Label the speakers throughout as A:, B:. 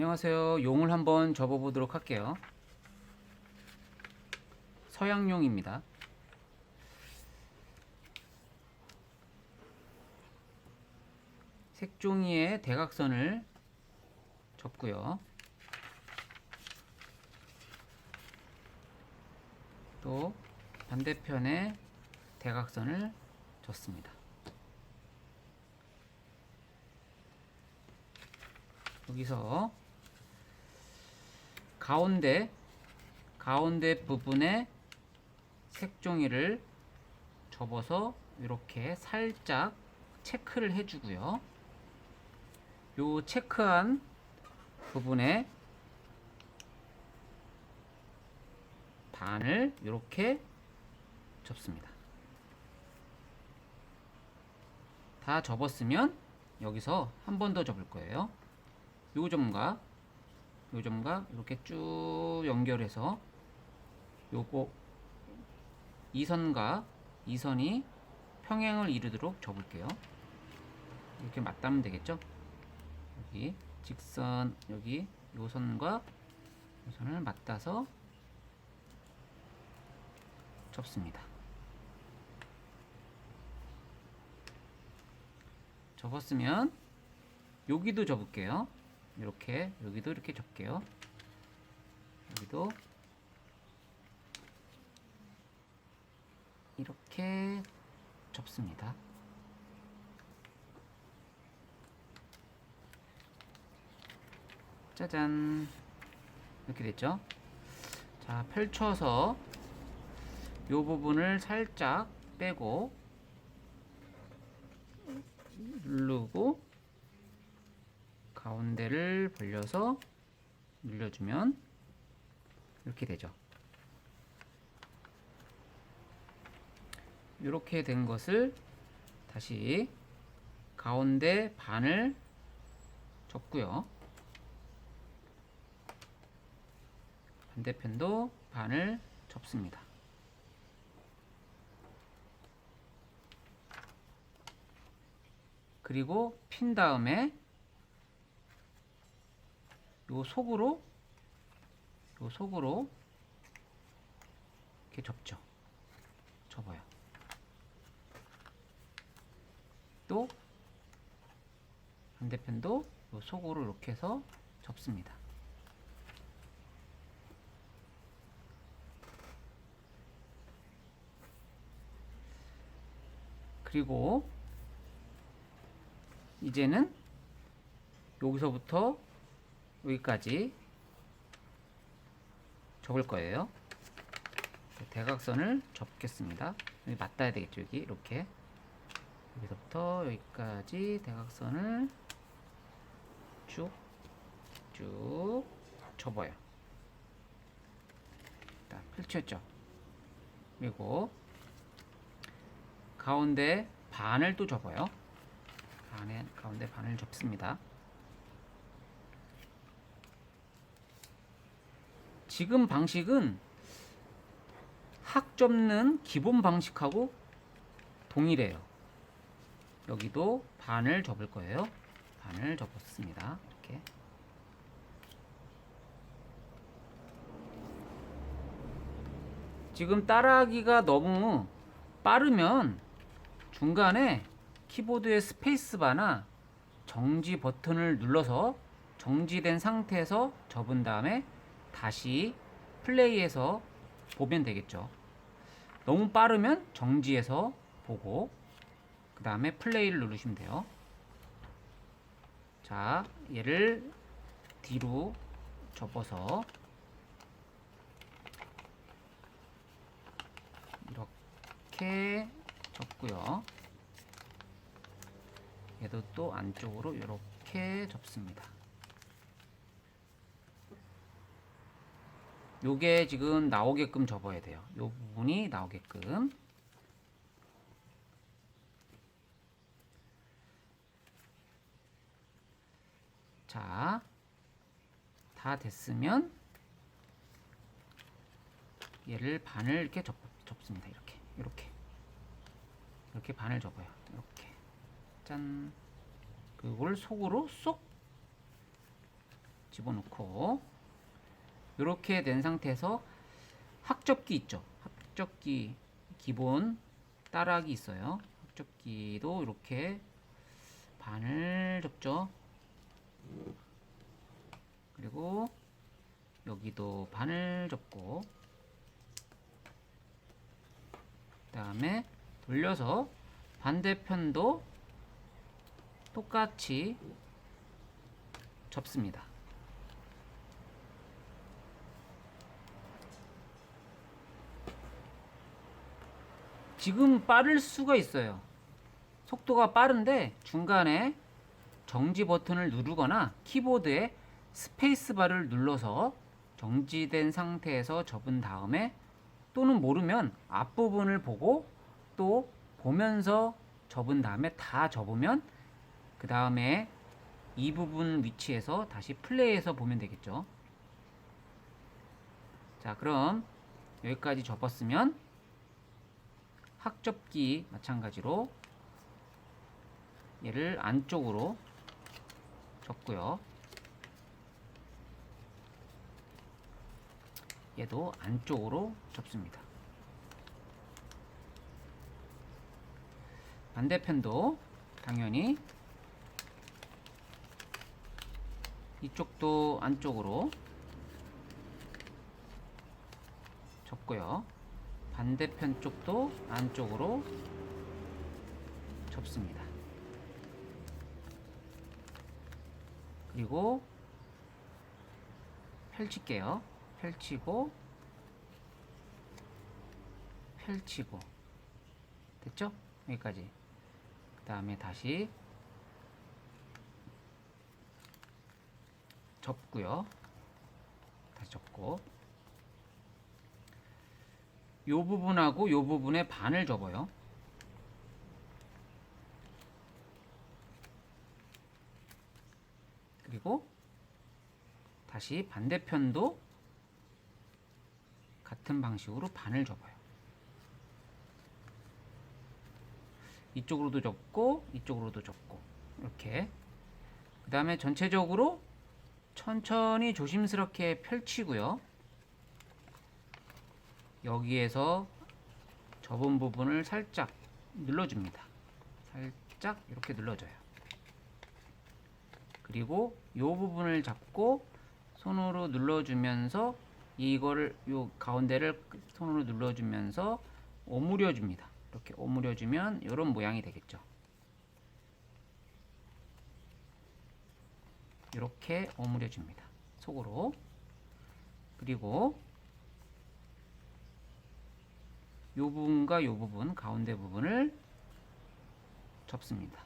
A: 안녕하세요. 용을 한번 접어보도록 할게요. 서양용입니다. 색종이에 대각선을 접고요. 또 반대편에 대각선을 접습니다. 여기서 가운데 부분에 색종이를 접어서 이렇게 살짝 체크를 해주고요. 요 체크한 부분에 반을 이렇게 접습니다. 다 접었으면 여기서 한 번 더 접을 거예요. 요 점과 이렇게 쭉 연결해서 요거 이 선과 이 선이 평행을 이루도록 접을게요. 이렇게 맞닿으면 되겠죠? 여기 직선, 여기 요 선과 요 선을 맞닿아서 접습니다. 접었으면 여기도 접을게요. 이렇게 여기도 이렇게 접게요. 여기도 이렇게 접습니다. 짜잔, 이렇게 됐죠? 자, 펼쳐서 이 부분을 살짝 빼고 누르고 가운데를 벌려서 눌러주면 이렇게 되죠. 이렇게 된 것을 다시 가운데 반을 접고요. 반대편도 반을 접습니다. 그리고 핀 다음에 요 속으로 이렇게 접어요. 또 반대편도 요 속으로 이렇게 해서 접습니다. 그리고 이제는 여기서부터 여기까지 접을 거예요. 대각선을 접겠습니다. 여기 맞닿아야 되겠죠. 여기 이렇게 여기서부터 여기까지 대각선을 쭉 접어요. 일단 펼쳤죠. 그리고 가운데 반을 또 접어요. 가운데 반을 접습니다. 지금 방식은 학 접는 기본 방식하고 동일해요. 여기도 반을 접을 거예요. 반을 접었습니다. 이렇게. 지금 따라하기가 너무 빠르면 중간에 키보드의 스페이스바나 정지 버튼을 눌러서 정지된 상태에서 접은 다음에 다시 플레이해서 보면 되겠죠. 너무 빠르면 정지해서 보고 그 다음에 플레이를 누르시면 돼요. 자, 얘를 뒤로 접어서 이렇게 접고요. 얘도 또 안쪽으로 이렇게 접습니다. 요게 지금 나오게끔 접어야 돼요. 요 부분이 나오게끔. 자, 다 됐으면 얘를 반을 이렇게 접습니다. 이렇게 반을 접어요. 이렇게 짠. 그걸 속으로 쏙 집어넣고 이렇게 된 상태에서 학접기 있죠. 학접기 기본 따라하기 있어요. 학접기도 이렇게 반을 접죠. 그리고 여기도 반을 접고 그 다음에 돌려서 반대편도 똑같이 접습니다. 지금 빠를 수가 있어요. 속도가 빠른데 중간에 정지 버튼을 누르거나 키보드에 스페이스바를 눌러서 정지된 상태에서 접은 다음에 또는 모르면 앞부분을 보고 또 보면서 접은 다음에 다 접으면 그 다음에 이 부분 위치에서 다시 플레이해서 보면 되겠죠. 자, 그럼 여기까지 접었으면 학접기 마찬가지로 얘를 안쪽으로 접고요. 얘도 안쪽으로 접습니다. 반대편도 당연히 이쪽도 안쪽으로 접고요. 반대편 쪽도 안쪽으로 접습니다. 그리고 펼칠게요. 펼치고 펼치고 됐죠? 여기까지. 그 다음에 다시 접고요. 다시 접고 요 부분하고 요 부분의 반을 접어요. 그리고 다시 반대편도 같은 방식으로 반을 접어요. 이쪽으로도 접고 이쪽으로도 접고 이렇게. 그 다음에 전체적으로 천천히 조심스럽게 펼치고요. 여기에서 접은 부분을 살짝 눌러줍니다. 살짝 이렇게 눌러줘요. 그리고 이 부분을 잡고 손으로 눌러주면서 이거를 요 가운데를 손으로 눌러주면서 오므려 줍니다. 이렇게 오므려 주면 이런 모양이 되겠죠. 이렇게 오므려 줍니다. 속으로. 그리고 요 부분과 요 부분, 가운데 부분을 접습니다.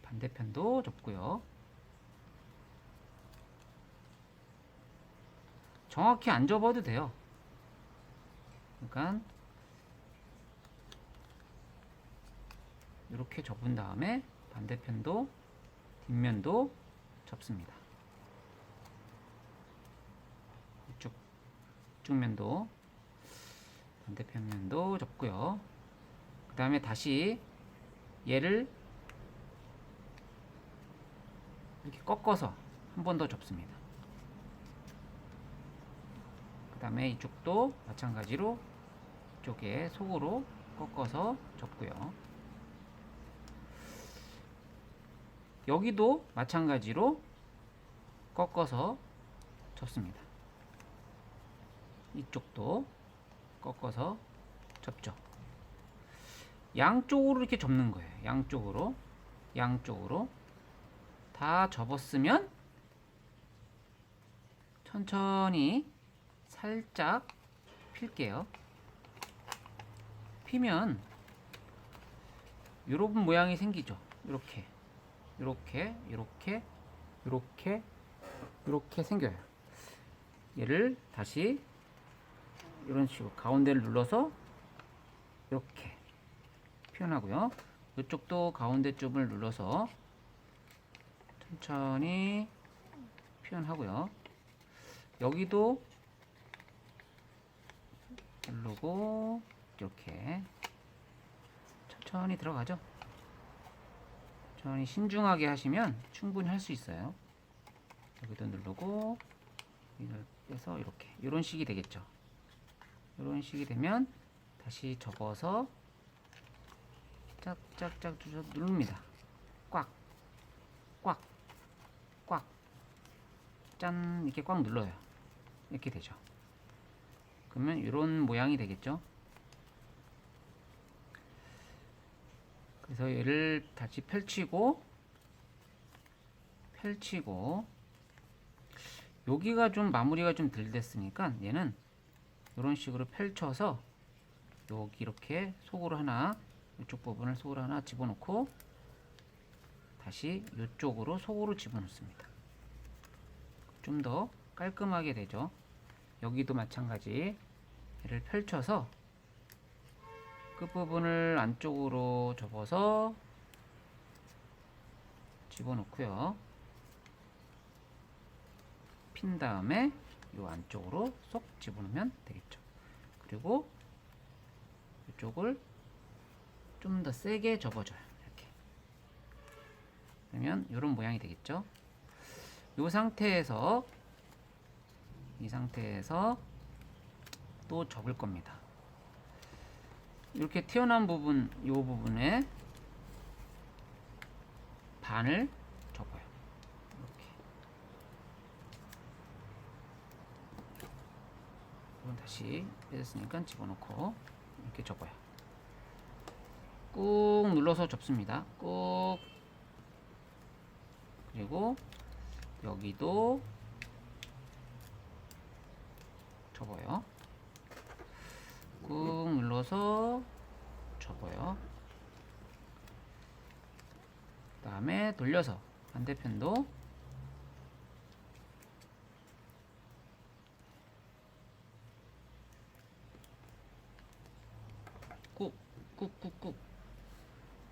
A: 반대편도 접고요. 정확히 안 접어도 돼요. 그러니까 이렇게 접은 다음에 반대편도 뒷면도 접습니다. 이쪽 면도 반대편 면도 접고요. 그 다음에 다시 얘를 이렇게 꺾어서 한 번 더 접습니다. 그 다음에 이쪽도 마찬가지로 이쪽에 속으로 꺾어서 접고요. 여기도 마찬가지로 꺾어서 접습니다. 이쪽도 꺾어서 접죠. 양쪽으로 이렇게 접는 거예요. 양쪽으로 다 접었으면 천천히 살짝 필게요. 피면 이런 모양이 생기죠. 이렇게 생겨요. 얘를 다시 이런 식으로 가운데를 눌러서 이렇게 표현하고요. 이쪽도 가운데 쪽을 눌러서 천천히 표현하고요. 여기도 누르고 이렇게 천천히 들어가죠. 천천히 신중하게 하시면 충분히 할 수 있어요. 여기도 누르고 이걸 빼서 이렇게 이런 식이 되겠죠. 이런 식이 되면 다시 접어서 짝짝짝 누릅니다. 꽉, 꽉, 꽉, 짠 이렇게 꽉 눌러요. 이렇게 되죠. 그러면 이런 모양이 되겠죠. 그래서 얘를 다시 펼치고 여기가 좀 마무리가 좀 덜 됐으니까 얘는 이런 식으로 펼쳐서 여기 이렇게 속으로 하나 이쪽 부분을 속으로 하나 집어넣고 다시 이쪽으로 속으로 집어넣습니다. 좀 더 깔끔하게 되죠. 여기도 마찬가지 얘를 펼쳐서 끝부분을 안쪽으로 접어서 집어넣고요. 핀 다음에 이 안쪽으로 쏙 집어넣으면 되겠죠. 그리고 이쪽을 좀 더 세게 접어줘요. 이렇게. 그러면 이런 모양이 되겠죠. 이 상태에서 또 접을 겁니다. 이렇게 튀어나온 부분, 이 부분에 반을 접어요. 이렇게. 이건 다시 빼졌으니까 집어넣고 이렇게 접어요. 꾹 눌러서 접습니다. 꾹. 그리고 여기도 접어요. 꾹 눌러서 접어요. 그 다음에 돌려서 반대편도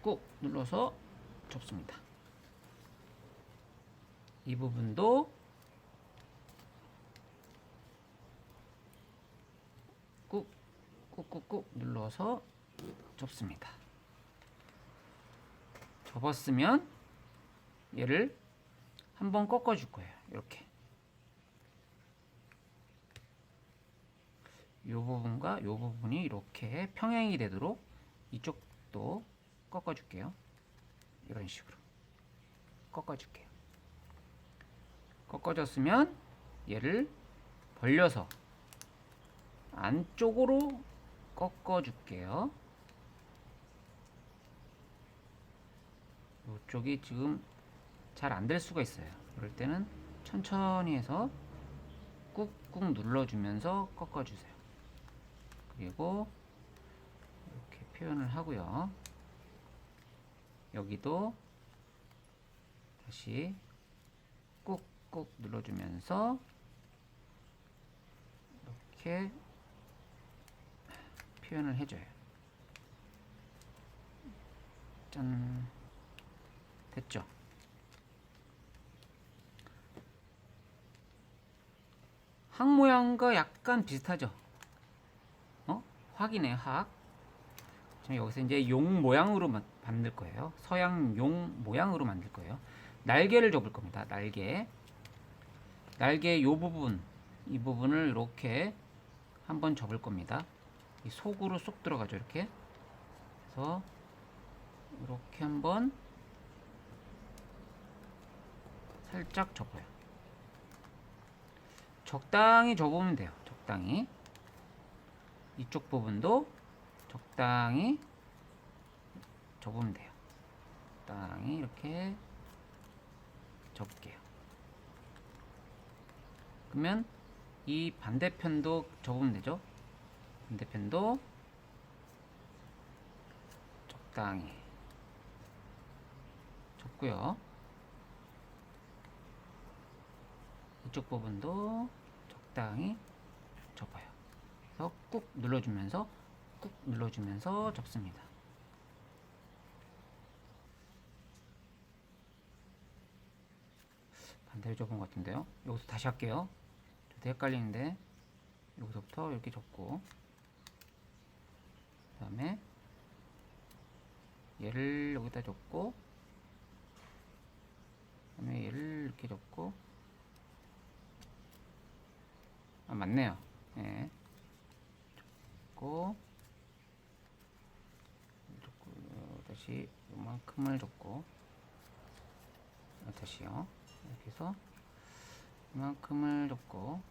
A: 꾹 눌러서 접습니다. 이 부분도 꾹 눌러서 접습니다. 접었으면 얘를 한번 꺾어 줄 거예요. 이렇게 이 부분과 이 부분이 이렇게 평행이 되도록 이쪽도 꺾어 줄게요. 이런 식으로 꺾어 줄게요. 꺾어졌으면 얘를 벌려서 안쪽으로 꺾어 줄게요. 이쪽이 지금 잘 안 될 수가 있어요. 그럴 때는 천천히 해서 꾹꾹 눌러주면서 꺾어주세요. 그리고 이렇게 표현을 하고요. 여기도 다시 꾹꾹 눌러주면서 이렇게 표현을 해줘요. 짠. 됐죠? 항 모양과 약간 비슷하죠? 학이네요, 학. 지금 여기서 이제 용 모양으로 만들 거예요. 서양 용 모양으로 만들 거예요. 날개를 접을 겁니다. 날개 요 부분, 이 부분을 이렇게 한번 접을 겁니다. 이 속으로 쏙 들어가죠, 이렇게. 그래서 이렇게 한번 살짝 접어요. 적당히 접으면 돼요. 적당히. 이쪽 부분도 적당히 접으면 돼요. 적당히 이렇게 접을게요. 그러면 이 반대편도 접으면 되죠. 반대편도 적당히 접고요. 이쪽 부분도 적당히 접어요. 그래서 꾹 눌러주면서 접습니다. 반대로 접은 것 같은데요. 여기서 다시 할게요. 저도 헷갈리는데 여기서부터 이렇게 접고 그 다음에 얘를 여기다 접고 그다음에 얘를 이렇게 접고, 아 맞네요. 예. 접고 다시 이만큼을 접고, 다시요. 이렇게 해서 이만큼을 접고,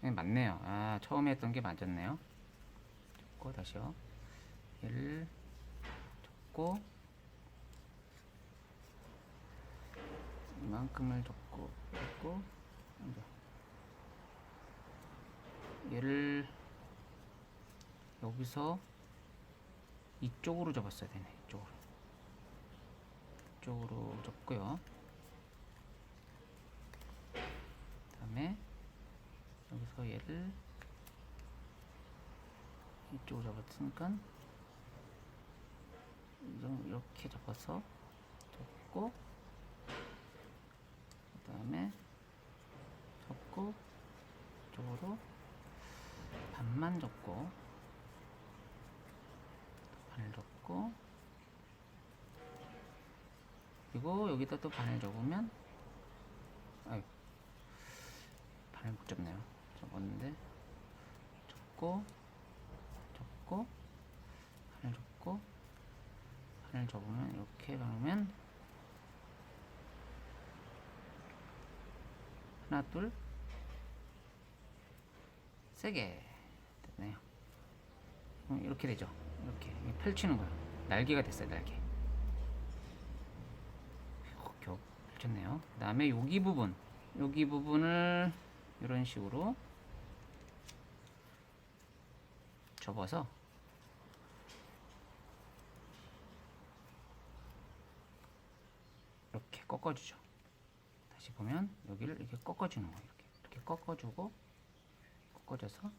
A: 네, 맞네요. 아, 처음에 했던 게 맞았네요. 접고 다시요. 얘를 접고 이만큼을 접고 얘를 여기서 이쪽으로 접었어야 되네. 이쪽으로 접고요. 그다음에 여기서 얘를 이쪽으로 잡았으니까 이렇게 접어서 접고, 그 다음에 접고 이쪽으로 반만 접고, 반을 접고, 그리고 여기다 또 반을 접으면, 아유, 반을 못 접네요. 접었는데 접고 반을 접고 반을 접으면 이렇게 가면 하나 둘 세 개 됐네요. 이렇게 되죠. 이렇게 펼치는 거예요. 날개가 됐어요. 날개. 이렇게 펼쳤네요. 그 다음에 여기 부분을 이런 식으로 접어서 이렇게 꺾어주죠. 다시 보면 여기를 이렇게 꺾어주는 거예요. 이렇게 꺾어주고, 꺾어져서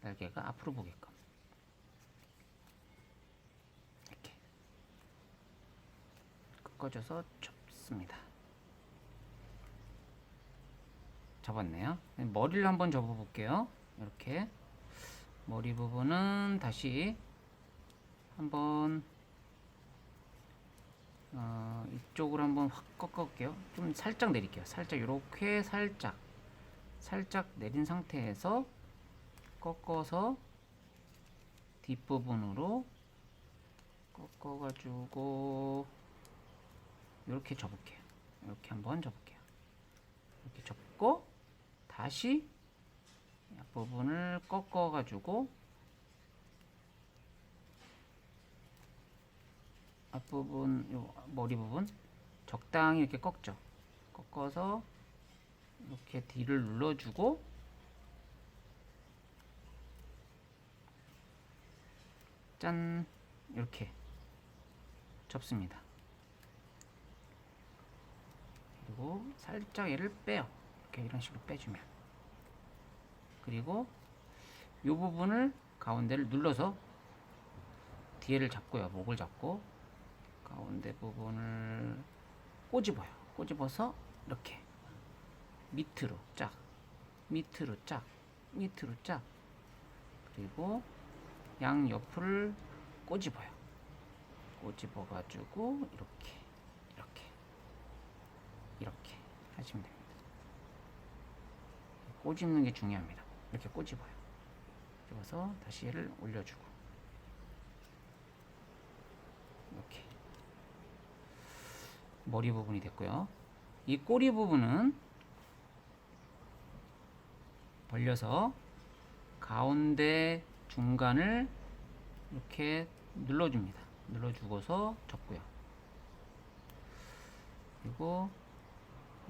A: 날개가 앞으로 보게끔 이렇게 꺾어져서 접습니다. 접었네요. 머리를 한번 접어 볼게요. 이렇게 머리 부분은 다시 한번 이쪽으로 한번 확 꺾어볼게요. 좀 살짝 내릴게요. 살짝 이렇게 살짝 내린 상태에서 꺾어서 뒷부분으로 꺾어가지고 이렇게 접을게요. 이렇게 한번 접을게요. 이렇게 접고 다시 앞부분을 꺾어가지고 앞부분, 요 머리 부분 적당히 이렇게 꺾죠. 꺾어서 이렇게 뒤를 눌러주고, 짠, 이렇게 접습니다. 그리고 살짝 얘를 빼요. 이렇게 이런 식으로 빼주면, 그리고 이 부분을 가운데를 눌러서 뒤에를 잡고요. 목을 잡고 가운데 부분을 꼬집어요. 꼬집어서 이렇게 밑으로 쫙, 밑으로 쫙, 밑으로 쫙, 그리고 양 옆을 꼬집어요. 꼬집어 가지고 이렇게 하시면 됩니다. 꼬집는 게 중요합니다. 이렇게 꼬집어요. 꼬집어서 다시 얘를 올려주고, 이렇게 머리 부분이 됐고요. 이 꼬리 부분은 벌려서 가운데 중간을 이렇게 눌러줍니다. 눌러주고서 접고요. 그리고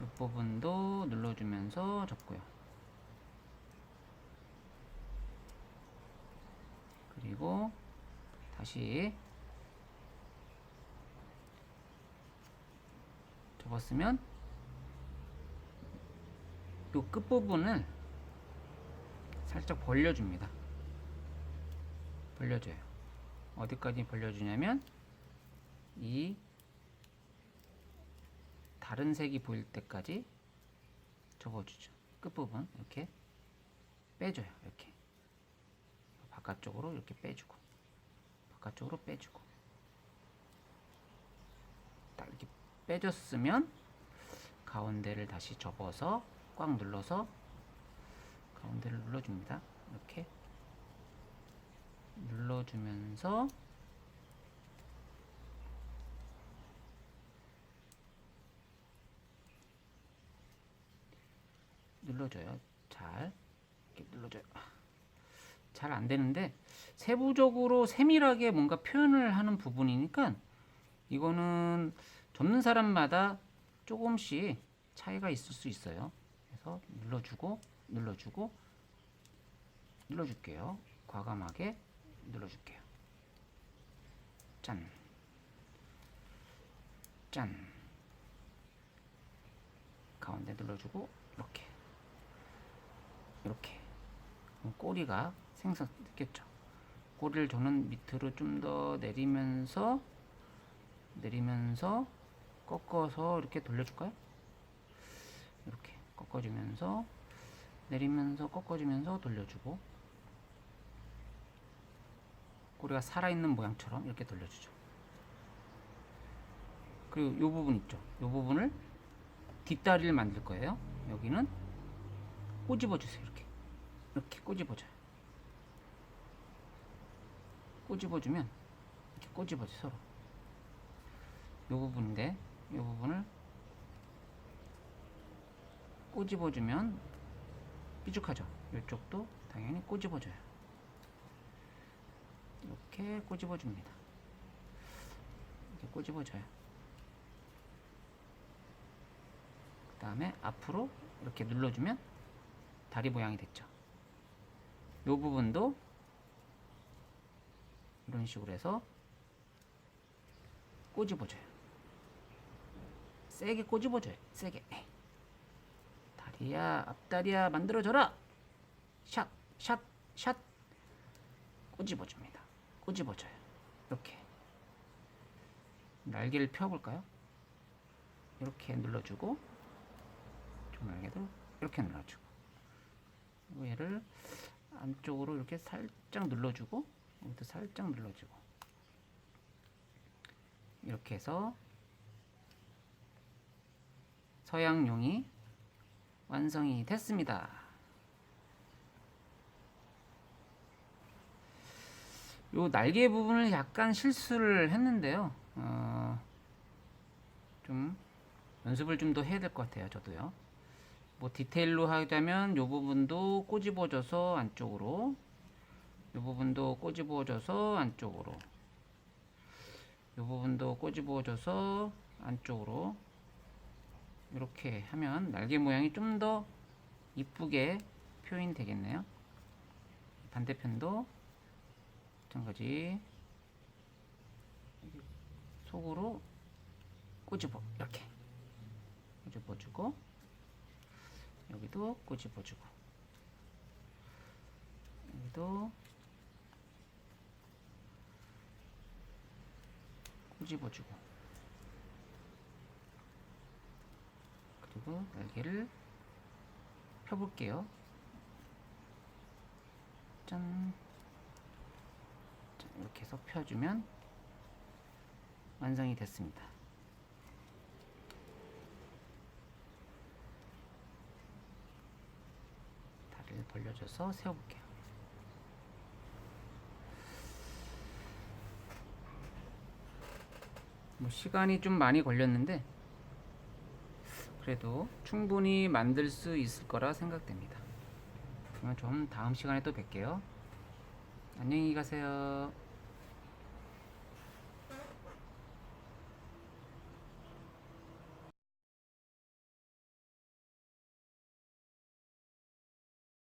A: 옆부분도 눌러주면서 접고요. 그리고 다시 접었으면 이 끝부분을 살짝 벌려줍니다. 벌려줘요. 어디까지 벌려주냐면 이 다른 색이 보일 때까지 접어주죠. 끝부분 이렇게 빼줘요. 이렇게 바깥쪽으로 이렇게 빼주고, 바깥쪽으로 빼주고, 딱 이렇게 빼줬으면 가운데를 다시 접어서 꽉 눌러서 가운데를 눌러줍니다. 이렇게 눌러주면서 눌러줘요. 잘 이렇게 눌러줘요. 잘 안 되는데 세부적으로 세밀하게 뭔가 표현을 하는 부분이니까 이거는 접는 사람마다 조금씩 차이가 있을 수 있어요. 그래서 눌러주고 눌러주고 눌러줄게요. 과감하게 눌러줄게요. 짠, 짠. 가운데 눌러주고 이렇게 이렇게 꼬리가 생성됐겠죠. 꼬리를 저는 밑으로 좀 더 내리면서 꺾어서 이렇게 돌려줄까요? 이렇게 꺾어주면서 내리면서 꺾어주면서 돌려주고, 꼬리가 살아있는 모양처럼 이렇게 돌려주죠. 그리고 이 부분 있죠. 이 부분을 뒷다리를 만들 거예요. 여기는 꼬집어 주세요. 이렇게 꼬집어줘요. 꼬집어주면 이렇게 꼬집어줘. 서로 이 부분인데 이 부분을 꼬집어주면 삐죽하죠. 이쪽도 당연히 꼬집어줘요. 이렇게 꼬집어줍니다. 이렇게 꼬집어줘요. 그 다음에 앞으로 이렇게 눌러주면 다리 모양이 됐죠. 이 부분도 이런 식으로 해서 꼬집어줘요. 세게 꼬집어줘요. 세게. 다리야, 앞다리야, 만들어줘라. 샷, 샷, 샷. 꼬집어줍니다. 꼬집어줘요. 이렇게. 날개를 펴볼까요? 이렇게 눌러주고, 종날개도 이렇게 눌러주고, 얘를 안쪽으로 이렇게 살짝 눌러주고, 여기도 살짝 눌러주고, 이렇게 해서 서양용이 완성이 됐습니다. 요 날개 부분을 약간 실수를 했는데요. 좀 연습을 좀 더 해야 될 것 같아요. 저도요. 뭐 디테일로 하자면 요 부분도 꼬집어져서 안쪽으로, 요 부분도 꼬집어져서 안쪽으로, 요 부분도 꼬집어져서 안쪽으로, 이렇게 하면 날개 모양이 좀 더 이쁘게 표현이 되겠네요. 반대편도 마찬가지 속으로 꼬집어, 이렇게 꼬집어주고, 여기도 꼬집어주고, 여기도 꼬집어주고, 그리고 날개를 펴볼게요. 짠. 이렇게 해서 펴주면 완성이 됐습니다. 다리를 벌려줘서 세워볼게요. 뭐 시간이 좀 많이 걸렸는데 그래도 충분히 만들 수 있을 거라 생각됩니다. 그러면 좀 다음 시간에 또 뵐게요. 안녕히 가세요.